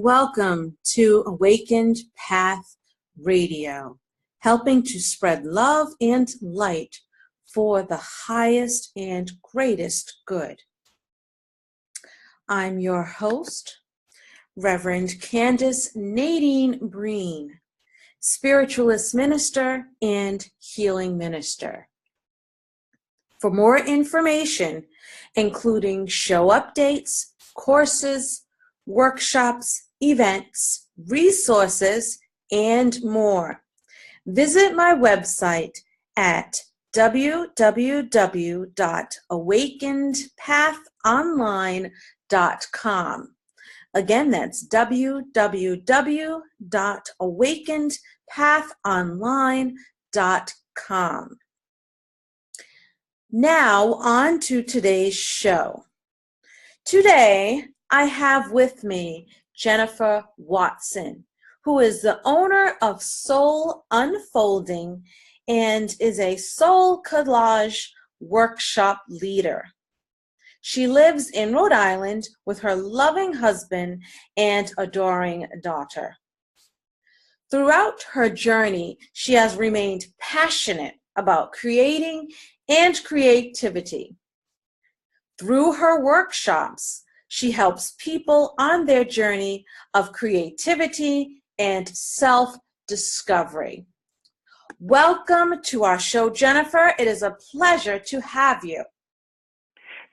Welcome to Awakened Path Radio, helping to spread love and light for the highest and greatest good. I'm your host, Reverend Candace Nadine Breen, spiritualist minister and healing minister. For more information, including show updates, courses, workshops, events, resources, and more, visit my website at www.awakenedpathonline.com. Again, that's www.awakenedpathonline.com. Now, on to today's show. Today, I have with me Jennifer Watson, who is the owner of Soul Unfolding and is a SoulCollage workshop leader. She lives in Rhode Island with her loving husband and adoring daughter. Throughout her journey, she has remained passionate about creating and creativity. Through her workshops, she helps people on their journey of creativity and self-discovery. Welcome to our show, Jennifer. It is a pleasure to have you.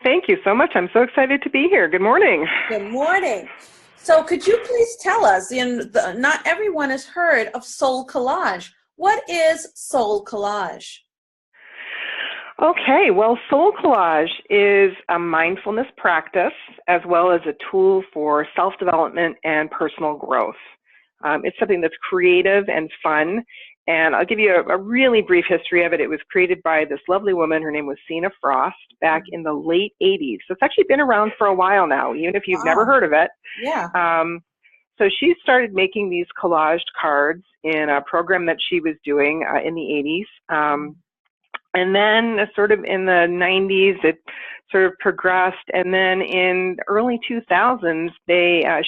Thank you so much. I'm so excited to be here. Good morning. Good morning. So could you please tell us, not everyone has heard of SoulCollage. What is SoulCollage? Okay, well, SoulCollage is a mindfulness practice as well as a tool for self-development and personal growth. It's something that's creative and fun, and I'll give you a really brief history of it. It was created by this lovely woman. Her name was Sina Frost back in the late 80s. So it's actually been around for a while now, even if you've never heard of it. Yeah. So she started making these collaged cards in a program that she was doing in the 80s. And then sort of in the 90s, it sort of progressed. And then in the early 2000s,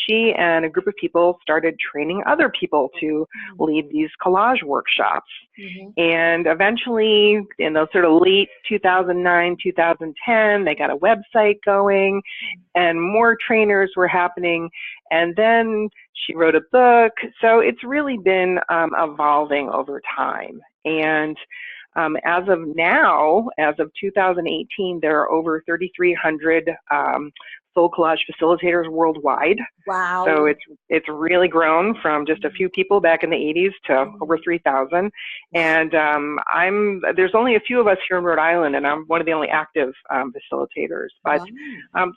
she and a group of people started training other people to lead these collage workshops. Mm-hmm. And eventually, in the sort of late 2009, 2010, they got a website going and more trainers were happening. And then she wrote a book. So it's really been evolving over time. And as of now, as of 2018, there are over 3,300 SoulCollage facilitators worldwide. Wow! So it's really grown from just a few people back in the 80s to over 3,000. And there's only a few of us here in Rhode Island, and I'm one of the only active facilitators. But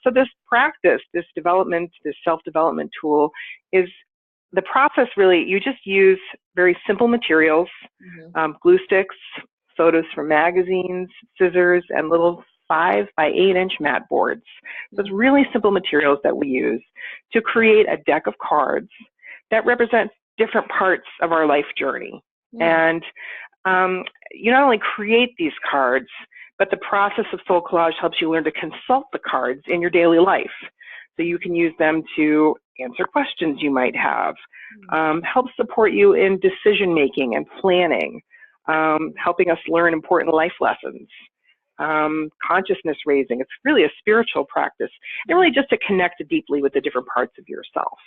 so this practice, this self-development tool, is the process. Really, you just use very simple materials, glue sticks, photos from magazines, scissors, and little 5 by 8 inch mat boards. So it's really simple materials that we use to create a deck of cards that represent different parts of our life journey. And you not only create these cards, but the process of SoulCollage helps you learn to consult the cards in your daily life. So you can use them to answer questions you might have, help support you in decision making and planning, helping us learn important life lessons, consciousness raising. It's really a spiritual practice, and really just to connect deeply with the different parts of yourself.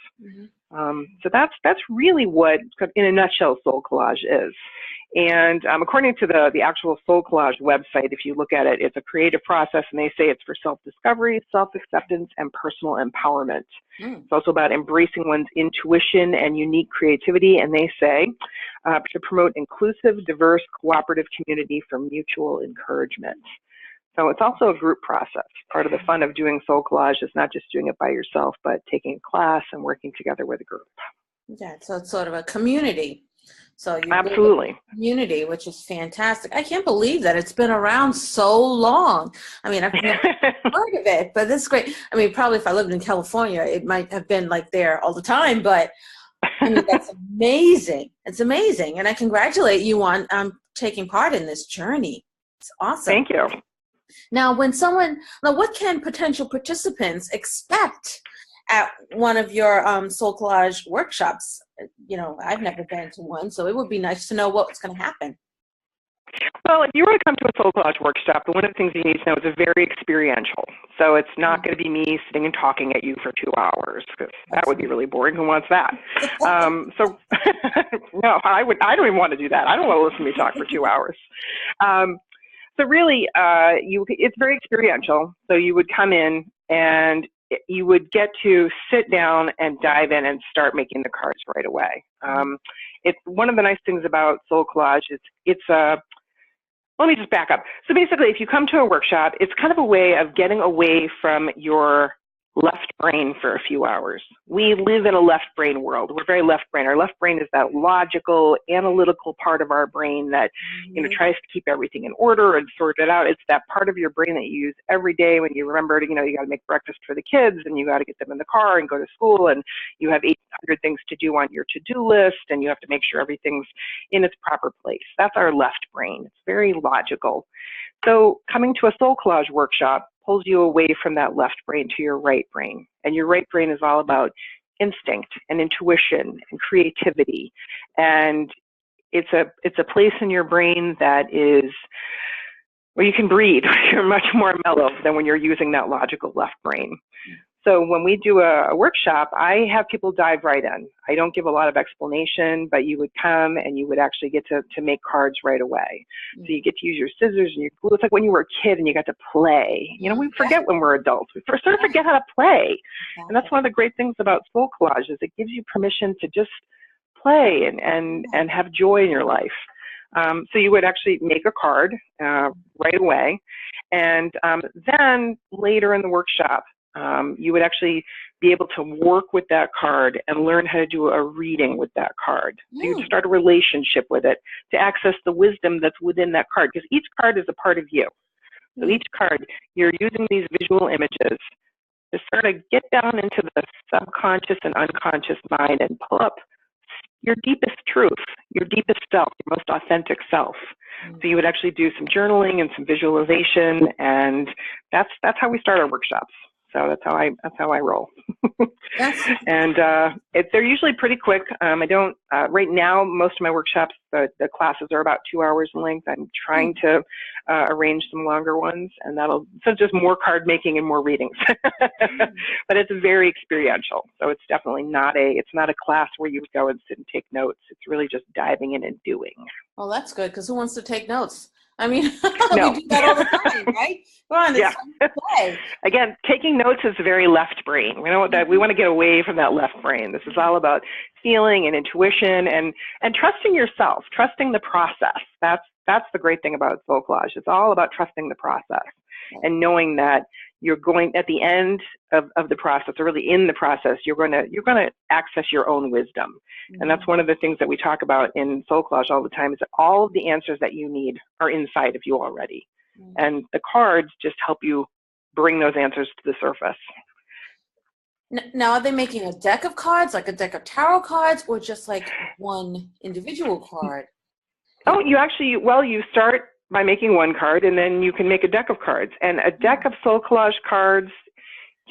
So that's really what, in a nutshell, SoulCollage is. And according to the actual SoulCollage website, if you look at it, it's a creative process, and they say it's for self-discovery, self-acceptance, and personal empowerment. It's also about embracing one's intuition and unique creativity, and they say to promote inclusive, diverse, cooperative community for mutual encouragement. So it's also a group process. Part of the fun of doing SoulCollage is not just doing it by yourself, but taking a class and working together with a group. Yeah, so it's sort of a community. So you absolutely build a community, which is fantastic. I can't believe that it's been around so long. I mean, I've never heard of it, but that's great. I mean, probably if I lived in California, it might have been like there all the time, but I mean, that's amazing. It's amazing. And I congratulate you on taking part in this journey. It's awesome. Thank you. Now, what can potential participants expect at one of your Soul Collage workshops. You know, I've never been to one, so it would be nice to know what's going to happen. Well, if you were to come to a SoulCollage workshop, one of the things you need to know is it's very experiential. So it's not going to be me sitting and talking at you for 2 hours, because that would be really boring. Who wants that? So no, I don't even want to do that. I don't want to listen to me talk for 2 hours. So really, it's very experiential. So you would come in and you would get to sit down and dive in and start making the cards right away. It's one of the nice things about SoulCollage is let me just back up. So basically, if you come to a workshop, it's kind of a way of getting away from your left brain for a few hours. We live in a left brain world. We're very left brain. Our left brain is that logical, analytical part of our brain that, you know, tries to keep everything in order and sort it out. It's that part of your brain that you use every day when you remember to, you know, you got to make breakfast for the kids and you got to get them in the car and go to school and you have 800 things to do on your to-do list and you have to make sure everything's in its proper place. That's our left brain. It's very logical. So coming to a SoulCollage workshop pulls you away from that left brain to your right brain. And your right brain is all about instinct and intuition and creativity. And it's a place in your brain that is where you can breathe. You're much more mellow than when you're using that logical left brain. So when we do a workshop, I have people dive right in. I don't give a lot of explanation, but you would come and you would actually get to make cards right away. So you get to use your scissors and your glue. It's like when you were a kid and you got to play. You know, we forget when we're adults. We sort of forget how to play. And that's one of the great things about SoulCollage is it gives you permission to just play and have joy in your life. So you would actually make a card right away. And then later in the workshop, you would actually be able to work with that card and learn how to do a reading with that card. So you'd start a relationship with it to access the wisdom that's within that card, because each card is a part of you. So each card, you're using these visual images to sort of get down into the subconscious and unconscious mind and pull up your deepest truth, your deepest self, your most authentic self. So you would actually do some journaling and some visualization, and that's how we start our workshops. So that's how I roll. And they're usually pretty quick. I don't right now. Most of my workshops, the classes are about 2 hours in length. I'm trying to arrange some longer ones, and so just more card making and more readings. But it's very experiential. So it's definitely not a class where you would go and sit and take notes. It's really just diving in and doing. Well, that's good, because who wants to take notes? I mean, no. we do that all the time, right? We're on this play. Again, taking notes is very left brain. We know that we want to get away from that left brain. This is all about feeling and intuition and trusting yourself, trusting the process. That's the great thing about SoulCollage. It's all about trusting the process and knowing that you're going at the end of the process, or really in the process, you're going to access your own wisdom. And that's one of the things that we talk about in SoulCollage all the time, is that all of the answers that you need are inside of you already. And the cards just help you bring those answers to the surface. Now, are they making a deck of cards, like a deck of tarot cards, or just like one individual card? Oh, you start by making one card, and then you can make a deck of cards. And a deck of SoulCollage cards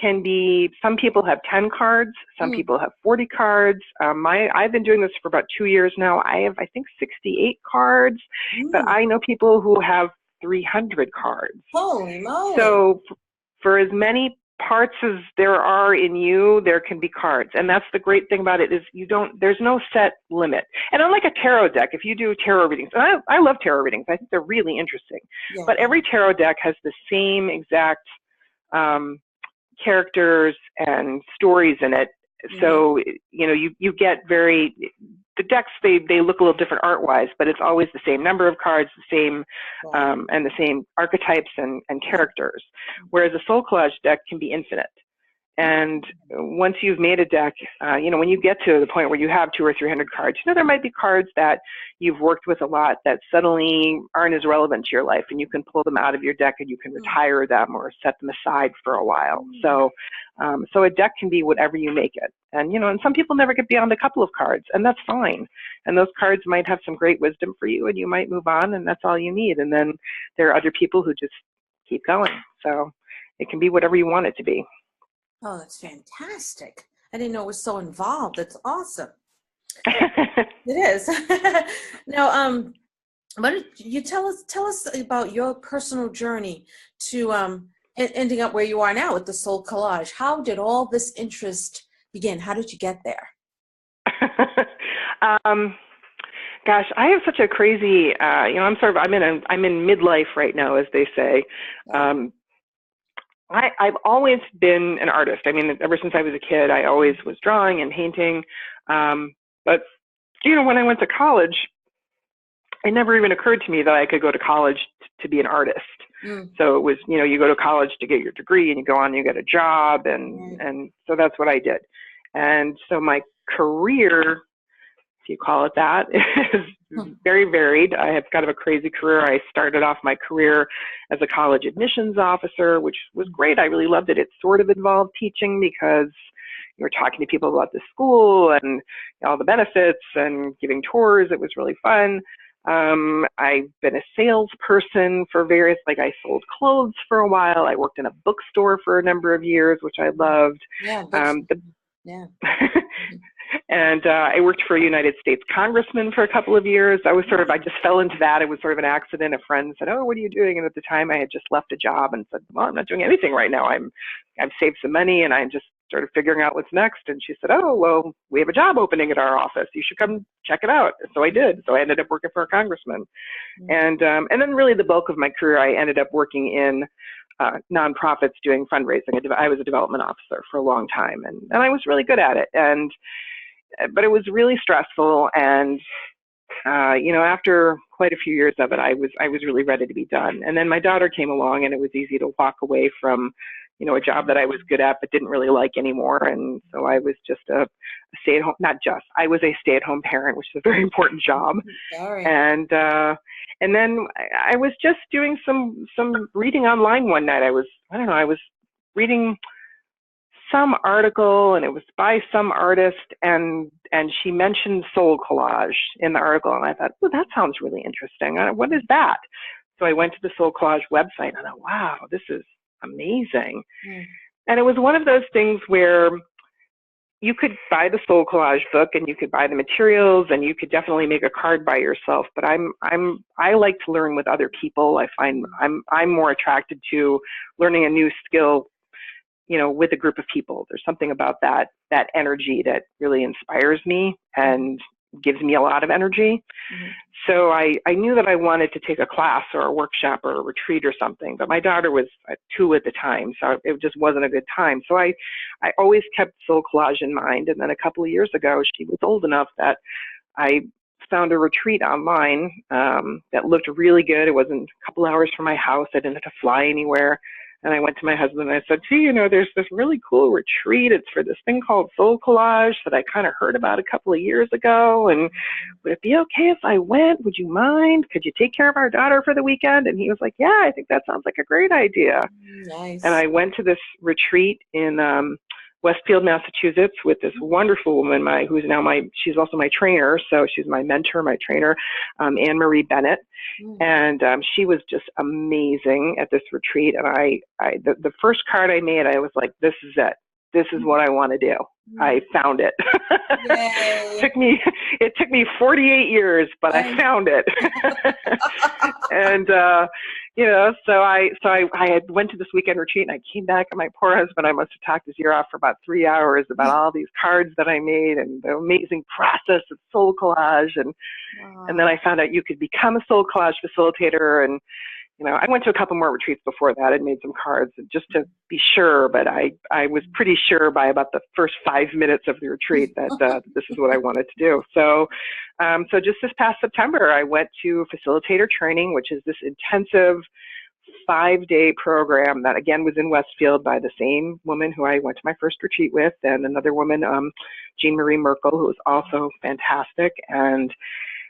can be, some people have 10 cards, some people have 40 cards. I've been doing this for about 2 years now. I have, I think, 68 cards, but I know people who have 300 cards. Holy moly. So for as many parts as there are in you, there can be cards. And that's the great thing about it, is there's no set limit. And unlike a tarot deck, if you do tarot readings, and I love tarot readings, I think they're really interesting, but every tarot deck has the same exact characters and stories in it. So, you get the decks, they look a little different art-wise, but it's always the same number of cards, the same, and the same archetypes and characters. Whereas a SoulCollage deck can be infinite. And once you've made a deck, when you get to the point where you have 200 or 300 cards, there might be cards that you've worked with a lot that suddenly aren't as relevant to your life, and you can pull them out of your deck and you can retire them or set them aside for a while. So a deck can be whatever you make it. And, and some people never get beyond a couple of cards, and that's fine. And those cards might have some great wisdom for you, and you might move on, and that's all you need. And then there are other people who just keep going. So it can be whatever you want it to be. Oh, that's fantastic. I didn't know it was so involved. That's awesome. It is. Now, why don't you tell us about your personal journey to ending up where you are now with the Soul Collage. How did all this interest begin? How did you get there? um, Gosh, I have such a crazy, I'm in midlife right now, as they say. Um, I've always been an artist. I mean, ever since I was a kid, I always was drawing and painting. But when I went to college, it never even occurred to me that I could go to college to be an artist. So it was, you go to college to get your degree and you go on and you get a job. And so that's what I did. And so my career, if you call it that, is very varied. I have kind of a crazy career. I started off my career as a college admissions officer, which was great. I really loved it. It sort of involved teaching because you were talking to people about the school and all the benefits and giving tours. It was really fun. I've been a salesperson for various, I sold clothes for a while. I worked in a bookstore for a number of years, which I loved. Yeah. Yeah. And I worked for a United States congressman for a couple of years. I just fell into that. It was sort of an accident. A friend said, "Oh, what are you doing?" And at the time I had just left a job and said, "Well, I'm not doing anything right now. I've saved some money and I'm just sort of figuring out what's next." And she said, "Oh, well, we have a job opening at our office. You should come check it out." So I did. So I ended up working for a congressman. And then really the bulk of my career, I ended up working in nonprofits doing fundraising. I was a development officer for a long time, and I was really good at it. But it was really stressful, and after quite a few years of it, I was really ready to be done. And then my daughter came along, and it was easy to walk away from a job that I was good at but didn't really like anymore. And so I was just a stay-at-home, I was a stay-at-home parent, which is a very important job. Sorry. And then I was just doing some reading online one night. I was reading some article, and it was by some artist, and she mentioned Soul Collage in the article, and I thought, "Oh, that sounds really interesting. What is that?" So I went to the Soul Collage website, and I thought, "Wow, this is amazing." And it was one of those things where you could buy the Soul Collage book, and you could buy the materials, and you could definitely make a card by yourself. But I like to learn with other people. I find I'm more attracted to learning a new skill with a group of people. There's something about that energy that really inspires me and gives me a lot of energy. So I knew that I wanted to take a class or a workshop or a retreat or something, but my daughter was 2 at the time, so it just wasn't a good time. So I always kept Soul Collage in mind. And then a couple of years ago, she was old enough that I found a retreat online that looked really good. It wasn't a couple hours from my house. I didn't have to fly anywhere. And I went to my husband and I said, "See, there's this really cool retreat. It's for this thing called Soul Collage that I kind of heard about a couple of years ago. And would it be okay if I went? Would you mind? Could you take care of our daughter for the weekend?" And he was like, "Yeah, I think that sounds like a great idea." Nice. And I went to this retreat in Westfield, Massachusetts, with this wonderful woman, she's also my trainer. So she's my mentor, my trainer, Anne Marie Bennett. And she was just amazing at this retreat. And the first card I made, I was like, "This is it. This is what I want to do." I found it. It took me 48 years, but I found it. And so I had went to this weekend retreat, and I came back, and my poor husband, I must have talked his ear off for about 3 hours about all these cards that I made and the amazing process of Soul Collage. And then I found out you could become a Soul Collage facilitator. And I went to a couple more retreats before that and made some cards just to be sure, but I was pretty sure by about the first 5 minutes of the retreat that this is what I wanted to do. So just this past September, I went to facilitator training, which is this intensive 5-day program that, again, was in Westfield by the same woman who I went to my first retreat with, and another woman, Jean Marie Merkel, who was also fantastic. And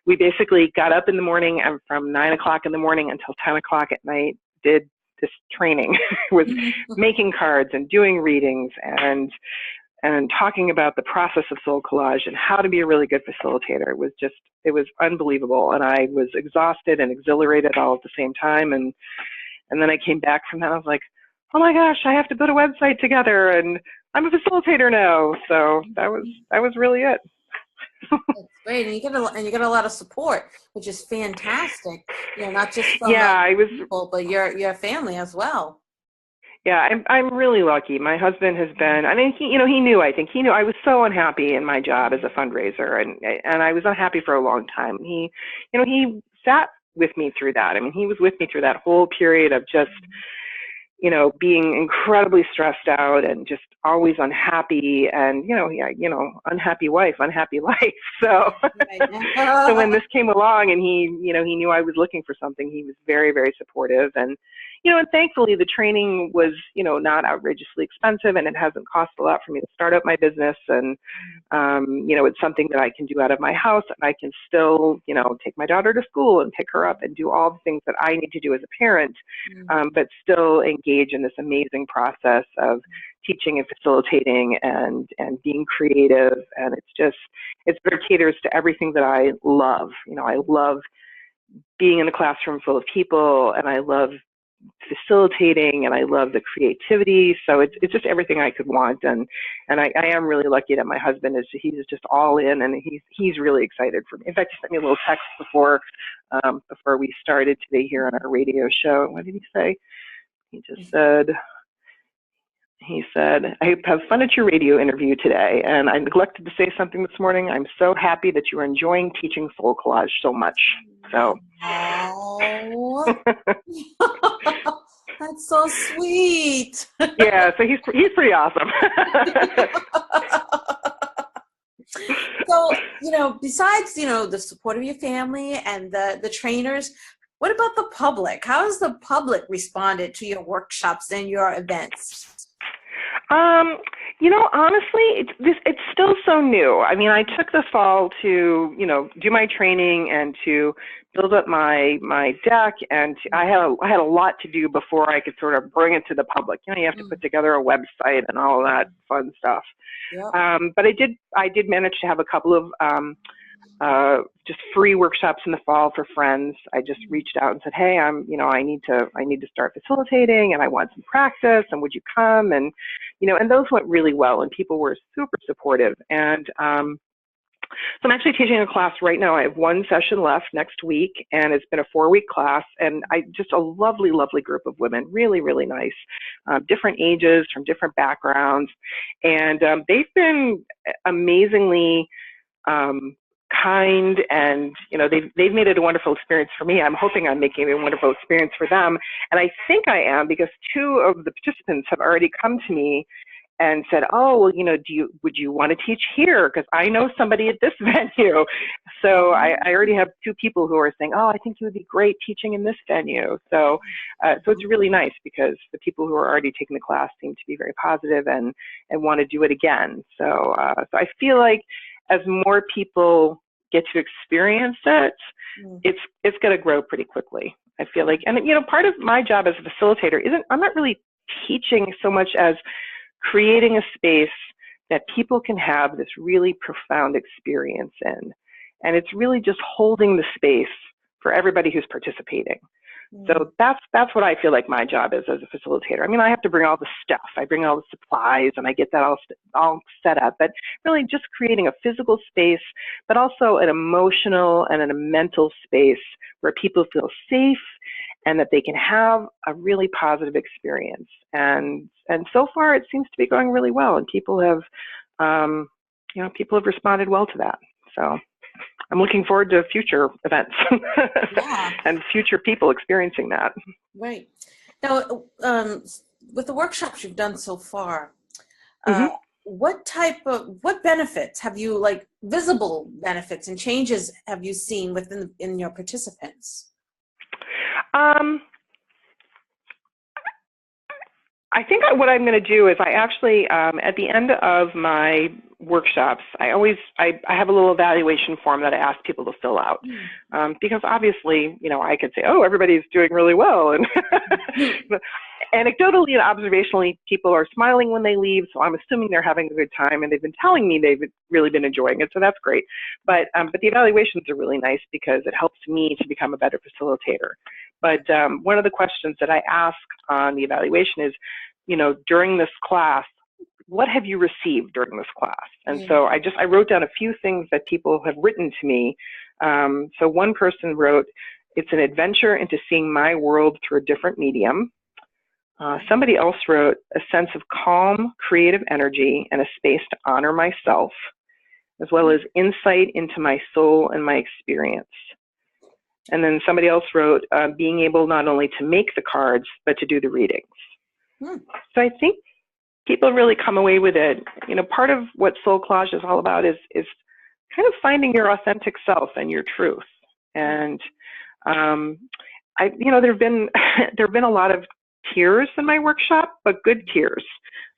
we basically got up in the morning, and from 9 o'clock in the morning until 10 o'clock at night did this training with making cards and doing readings and talking about the process of Soul Collage and how to be a really good facilitator. It was unbelievable. And I was exhausted and exhilarated all at the same time. And then I came back from that. I was like, "Oh my gosh, I have to put a website together and I'm a facilitator now. So that was really it. That's great, and you get a lot of support, which is fantastic. Not just from Yeah, I was. people, but your family as well. Yeah, I'm really lucky. My husband has been. I mean, he knew. I think he knew I was so unhappy in my job as a fundraiser, and I was unhappy for a long time. He sat with me through that. I mean, he was with me through that whole period of just being incredibly stressed out and just always unhappy, and unhappy wife, unhappy life. So, so when this came along, and he knew I was looking for something, he was very, very supportive, and thankfully the training was, not outrageously expensive, and it hasn't cost a lot for me to start up my business, and it's something that I can do out of my house, and I can still, take my daughter to school and pick her up and do all the things that I need to do as a parent, but still engage in this amazing process of teaching and facilitating and being creative. And it sort of caters to everything that I love. I love being in a classroom full of people, and I love facilitating, and I love the creativity. So it's just everything I could want. And I am really lucky that my husband he's just all in, and he's really excited for me. In fact, he sent me a little text before we started today here on our radio show. What did he say? He said, I have fun at your radio interview today, and I neglected to say something this morning. I'm so happy that you are enjoying teaching SoulCollage so much. So. Oh, that's so sweet. Yeah, so he's pretty awesome. So, besides, the support of your family and the trainers, what about the public? How has the public responded to your workshops and your events? Honestly, it's still so new. I mean, I took this fall to, do my training and to build up my deck, and I had a lot to do before I could sort of bring it to the public. You have to put together a website and all of that fun stuff. Yep. But I did manage to have a couple of just free workshops in the fall for friends. I just reached out and said, hey, I need to start facilitating, and I want some practice, and would you come? And, and those went really well, and people were super supportive. And so I'm actually teaching a class right now. I have one session left next week, and it's been a 4-week class, and just a lovely, lovely group of women, really, really nice, different ages, from different backgrounds, and they've been amazingly kind, and they've made it a wonderful experience for me. I'm hoping I'm making it a wonderful experience for them, and I think I am, because 2 of the participants have already come to me and said, oh, well, would you want to teach here? Because I know somebody at this venue. So I already have 2 people who are saying, oh, I think you would be great teaching in this venue. So it's really nice, because the people who are already taking the class seem to be very positive and want to do it again. So I feel like as more people get to experience it, it's going to grow pretty quickly. I feel like, and part of my job as a facilitator I'm not really teaching so much as creating a space that people can have this really profound experience in. And it's really just holding the space for everybody who's participating. So that's what I feel like my job is as a facilitator. I mean, I have to bring all the stuff. I bring all the supplies, and I get that all set up. But really just creating a physical space, but also an emotional and a mental space where people feel safe and that they can have a really positive experience. And so far it seems to be going really well, and people have responded well to that. So I'm looking forward to future events and future people experiencing that. Right. Now, with the workshops you've done so far, what benefits have you, like visible benefits and changes, have you seen in your participants? I think what I'm going to do is I actually, at the end of my workshops, I have a little evaluation form that I ask people to fill out, because obviously, I could say, oh, everybody's doing really well, and anecdotally and observationally, people are smiling when they leave, so I'm assuming they're having a good time, and they've been telling me they've really been enjoying it, so that's great. But the evaluations are really nice, because it helps me to become a better facilitator. But one of the questions that I ask on the evaluation is, during this class, what have you received during this class? And so I wrote down a few things that people have written to me. So one person wrote, it's an adventure into seeing my world through a different medium. Somebody else wrote, a sense of calm, creative energy and a space to honor myself, as well as insight into my soul and my experience. And then somebody else wrote, being able not only to make the cards, but to do the readings. So I think people really come away with it. You know, part of what SoulCollage is all about is kind of finding your authentic self and your truth. And there have been a lot of tears in my workshop, but good tears.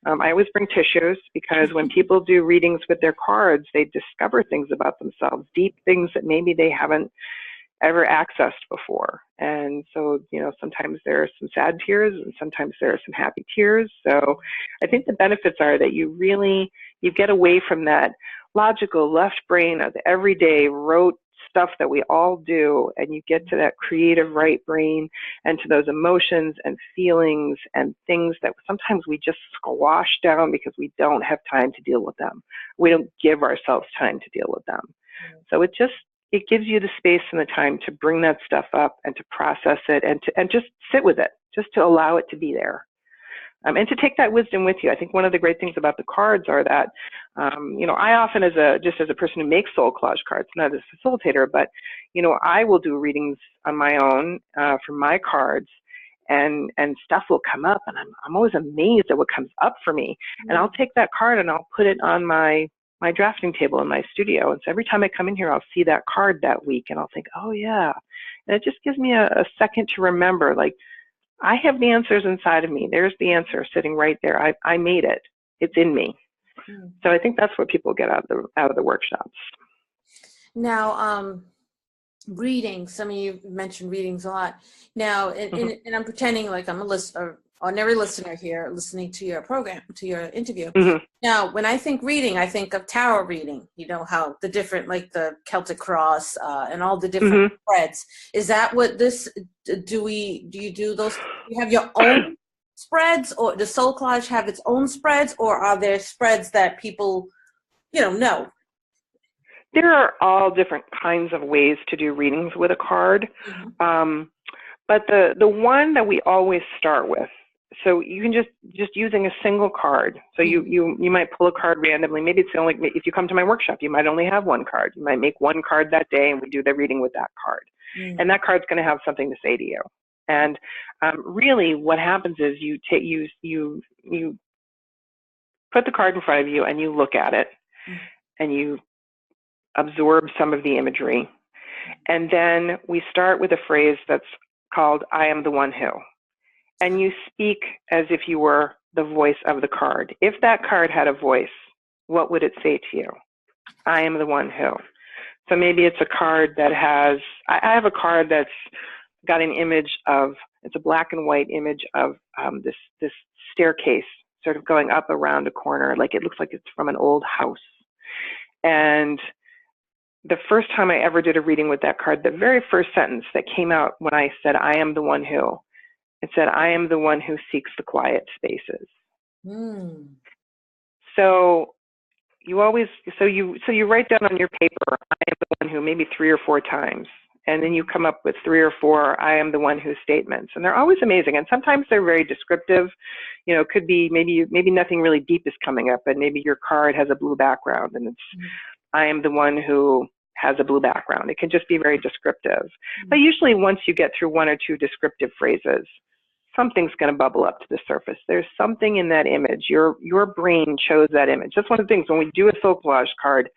I always bring tissues, because when people do readings with their cards, they discover things about themselves, deep things that maybe they haven't ever accessed before. And so, you know, sometimes there are some sad tears and sometimes there are some happy tears. So I think the benefits are that you get away from that logical left brain of the everyday rote stuff that we all do, and you get to that creative right brain and to those emotions and feelings and things that sometimes we just squash down because we don't have time to deal with them. We don't give ourselves time to deal with them. So it gives you the space and the time to bring that stuff up and to process it and just sit with it, just to allow it to be there. And to take that wisdom with you. I think one of the great things about the cards are that, I often as a person who makes SoulCollage cards, not as a facilitator, but, I will do readings on my own for my cards, and stuff will come up, and I'm always amazed at what comes up for me. And I'll take that card and I'll put it on my drafting table in my studio. And so every time I come in here, I'll see that card that week and I'll think, oh yeah. And it just gives me a second to remember, like, I have the answers inside of me. There's the answer sitting right there. I made it. It's in me. So I think that's what people get out of the workshops. Now, readings. I mean, you mentioned readings a lot. Now, and I'm pretending like I'm a listener, ordinary listener here, listening to your program, to your interview. Now, when I think reading, I think of tarot reading. You know how the different, like the Celtic cross and all the different spreads. Is that what this? Do you do those? Do you have your own spreads, or does SoulCollage have its own spreads, or are there spreads that people, know? There are all different kinds of ways to do readings with a card. But the one that we always start with, so you can just using a single card. So you might pull a card randomly. Maybe it's only, if you come to my workshop, you might only have one card. You might make one card that day and we do the reading with that card. And that card's going to have something to say to you. And really what happens is you put the card in front of you and you look at it and you absorb some of the imagery. And then we start with a phrase that's called, I am the one who. And you speak as if you were the voice of the card. If that card had a voice, what would it say to you? I am the one who. So maybe it's a card that has, I have a card that's got an image of, it's a black and white image of this staircase sort of going up around a corner, like it looks like it's from an old house. And the first time I ever did a reading with that card, the very first sentence that came out when I said, I am the one who, it said, I am the one who seeks the quiet spaces. So you always, so you write down on your paper, I am the one who, maybe 3 or 4 times. And then you come up with 3 or 4, I am the one who statements. And they're always amazing. And sometimes they're very descriptive. It could be maybe nothing really deep is coming up, but maybe your card has a blue background and it's, I am the one who has a blue background. It can just be very descriptive. But usually once you get through 1 or 2 descriptive phrases, something's going to bubble up to the surface. There's something in that image. Your brain chose that image. That's one of the things when we do a SoulCollage card,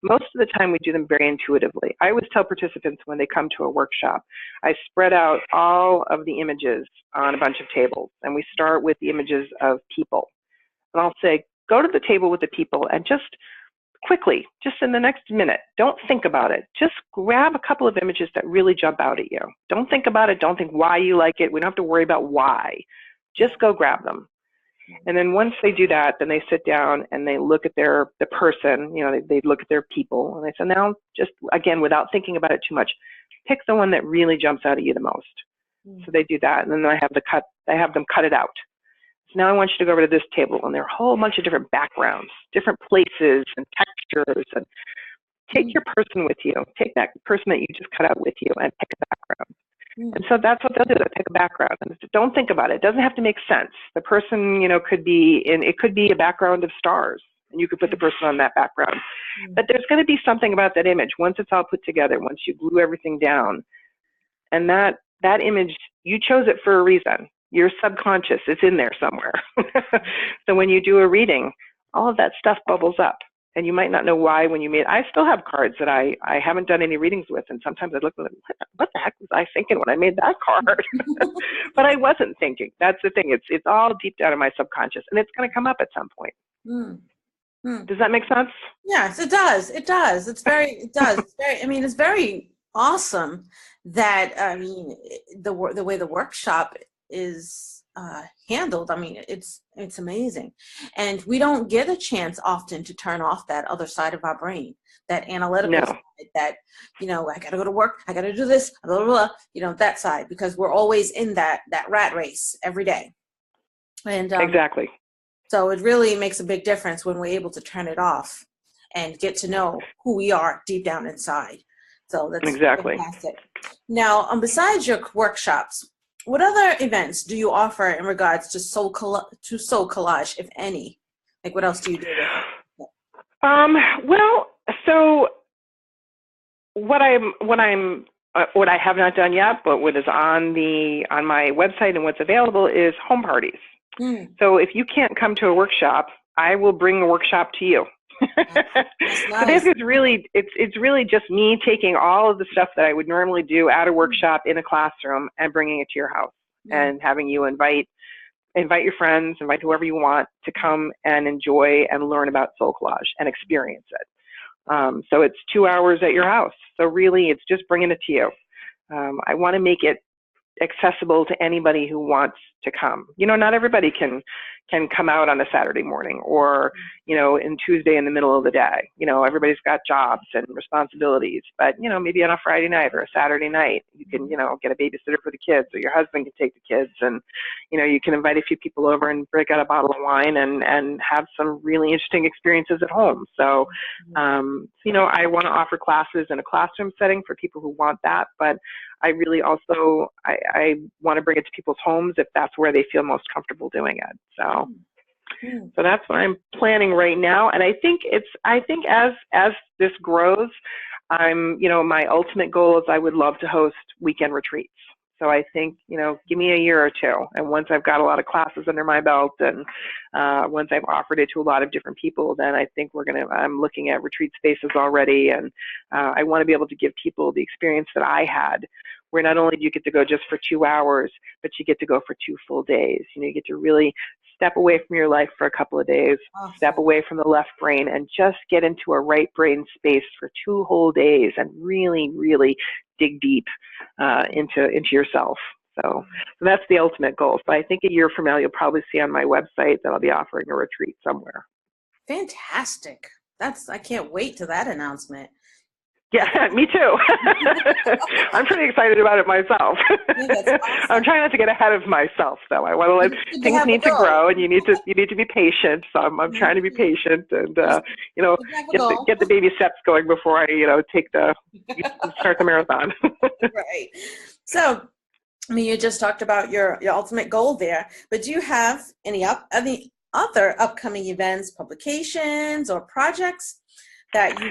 most of the time we do them very intuitively. I always tell participants when they come to a workshop, I spread out all of the images on a bunch of tables, and we start with the images of people. And I'll say, go to the table with the people and just quickly, just in the next minute, don't think about it. Just grab a couple of images that really jump out at you. Don't think about it. Don't think why you like it. We don't have to worry about why. Just go grab them. And then once they do that, then they sit down and they look at the person, they look at their people. And they say, now, just again, without thinking about it too much, pick the one that really jumps out at you the most. So they do that. And then I have them cut it out. So now I want you to go over to this table, and there are a whole bunch of different backgrounds, different places and textures. And take your person with you. Take that person that you just cut out with you and pick a background. And so that's what they'll do. They'll pick a background. And don't think about it. It doesn't have to make sense. The person, could be it could be a background of stars, and you could put the person on that background. But there's going to be something about that image once it's all put together, once you glue everything down. And that image, you chose it for a reason. Your subconscious is in there somewhere. So when you do a reading, all of that stuff bubbles up. And you might not know why when you I still have cards that I haven't done any readings with. And sometimes I look at them, what the heck was I thinking when I made that card? But I wasn't thinking. That's the thing. It's all deep down in my subconscious. And it's going to come up at some point. Does that make sense? Yes, it does. It does. It's very awesome that, the way the workshop is handled. It's amazing. And we don't get a chance often to turn off that other side of our brain, that analytical side, that, I got to go to work, I got to do this, blah, blah, blah, that side, because we're always in that rat race every day. And exactly. So it really makes a big difference when we're able to turn it off and get to know who we are deep down inside. So that's fantastic. Now, besides your workshops, what other events do you offer in regards to SoulCollage, if any? Like, what else do you do with it? Well, so what I have not done yet, but what is on my website and what's available is home parties. So if you can't come to a workshop, I will bring a workshop to you. Nice. So basically it's really just me taking all of the stuff that I would normally do at a workshop in a classroom and bringing it to your house and having you invite your friends, invite whoever you want to come and enjoy and learn about SoulCollage and experience it. So it's 2 hours at your house. So really it's just bringing it to you. I want to make it accessible to anybody who wants to come. Not everybody can come out on a Saturday morning or, in Tuesday in the middle of the day. Everybody's got jobs and responsibilities, but, maybe on a Friday night or a Saturday night, you can, get a babysitter for the kids, or your husband can take the kids, and, you can invite a few people over and break out a bottle of wine and have some really interesting experiences at home. So, I want to offer classes in a classroom setting for people who want that, but I really also, I want to bring it to people's homes if that's where they feel most comfortable doing it. So that's what I'm planning right now. And I think as this grows, my ultimate goal is I would love to host weekend retreats. So I think, give me a year or two. And once I've got a lot of classes under my belt and once I've offered it to a lot of different people, then I think I'm looking at retreat spaces already. And I want to be able to give people the experience that I had, where not only do you get to go just for 2 hours, but you get to go for 2 full days. You get to really step away from your life for a couple of days, step away from the left brain, and just get into a right brain space for 2 whole days and really, really dig deep into yourself. So that's the ultimate goal. So I think a year from now, you'll probably see on my website that I'll be offering a retreat somewhere. Fantastic. I can't wait to that announcement. Yeah, me too. I'm pretty excited about it myself. Yeah, that's awesome. I'm trying not to get ahead of myself, though. I want to let things need to grow, and you need to be patient. So I'm trying to be patient and get the baby steps going before I start the marathon. Right. So, you just talked about your ultimate goal there, but do you have any other upcoming events, publications, or projects that you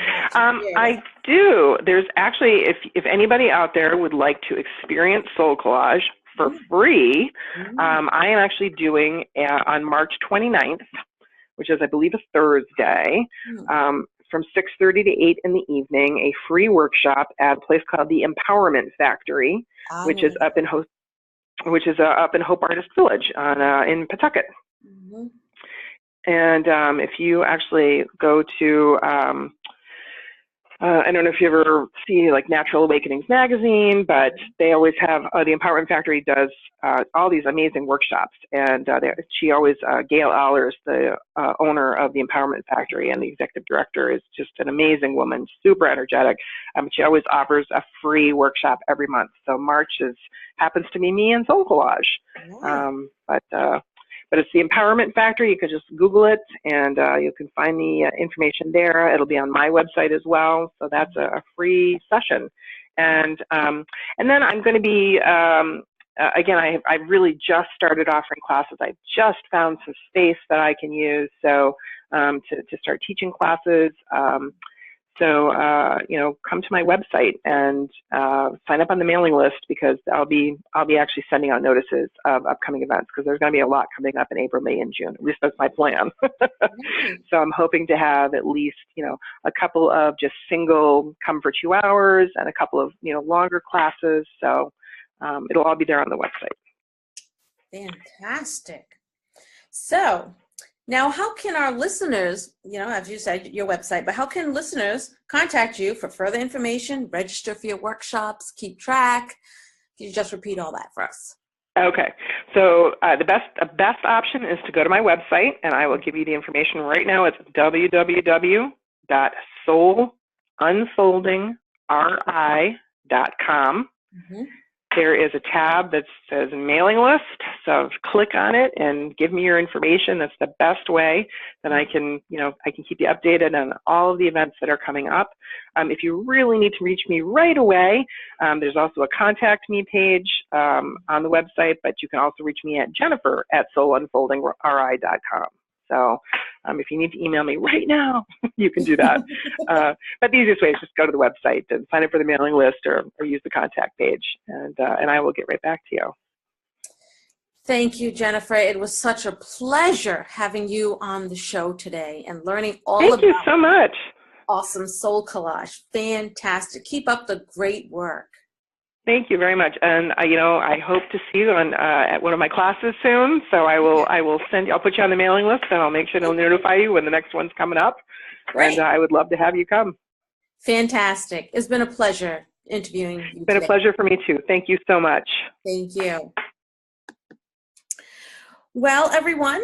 I do. There's actually, if anybody out there would like to experience SoulCollage for free, I am actually doing on March 29th, which is, I believe, a Thursday, from 6:30 to 8 in the evening, a free workshop at a place called the Empowerment Factory, which is up in Hope Artist Village in Pawtucket. And if you actually go to, I don't know if you ever see like Natural Awakenings magazine, but they always have, the Empowerment Factory does all these amazing workshops. And she always, Gail Allers, the owner of the Empowerment Factory and the executive director, is just an amazing woman, super energetic. She always offers a free workshop every month. So March happens to be me and SoulCollage. but it's the Empowerment Factor. You could just Google it, and you can find the information there. It'll be on my website as well, so that's a free session. And then I'm going to be, again, I really just started offering classes. I just found some space that I can use, so to start teaching classes. Come to my website and sign up on the mailing list, because I'll be actually sending out notices of upcoming events, because there's going to be a lot coming up in April, May, and June. At least that's my plan. So I'm hoping to have at least, a couple of just single come for 2 hours and a couple of, longer classes. So it'll all be there on the website. Fantastic. So now, how can our listeners, as you said, your website, but how can listeners contact you for further information, register for your workshops, keep track? Can you just repeat all that for us? Okay. So the best option is to go to my website, and I will give you the information right now. It's www.SoulUnfoldingRI.com. Mm-hmm. There is a tab that says mailing list, so click on it and give me your information. That's the best way that I can keep you updated on all of the events that are coming up. If you really need to reach me right away, there's also a contact me page on the website, but you can also reach me at Jennifer@SoulUnfoldingRI.com. So if you need to email me right now, you can do that. But the easiest way is just go to the website and sign up for the mailing list, or use the contact page, and I will get right back to you. Thank you, Jennifer. It was such a pleasure having you on the show today and learning all about. Thank you so much. Awesome SoulCollage. Fantastic. Keep up the great work. Thank you very much, and I hope to see you at one of my classes soon. So I'll put you on the mailing list, and I'll make sure to notify you when the next one's coming up. Great. And I would love to have you come. Fantastic. It's been a pleasure interviewing you. It's been a pleasure for me too. Thank you so much. Thank you. Well, everyone,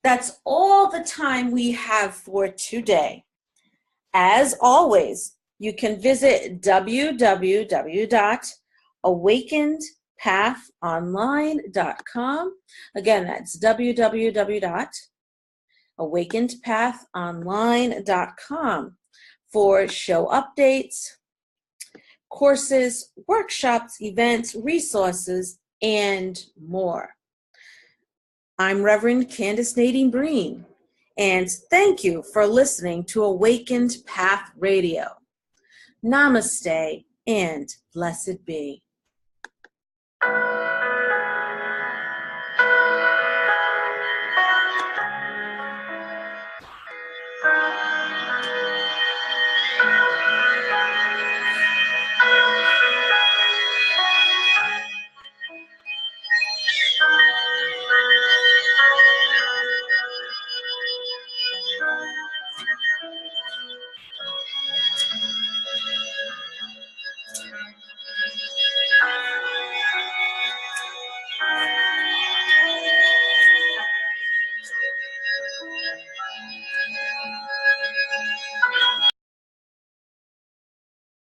that's all the time we have for today. As always, you can visit www.awakenedpathonline.com. Again, that's www.awakenedpathonline.com for show updates, courses, workshops, events, resources, and more. I'm Reverend Candace Nadine Breen, and thank you for listening to Awakened Path Radio. Namaste and blessed be.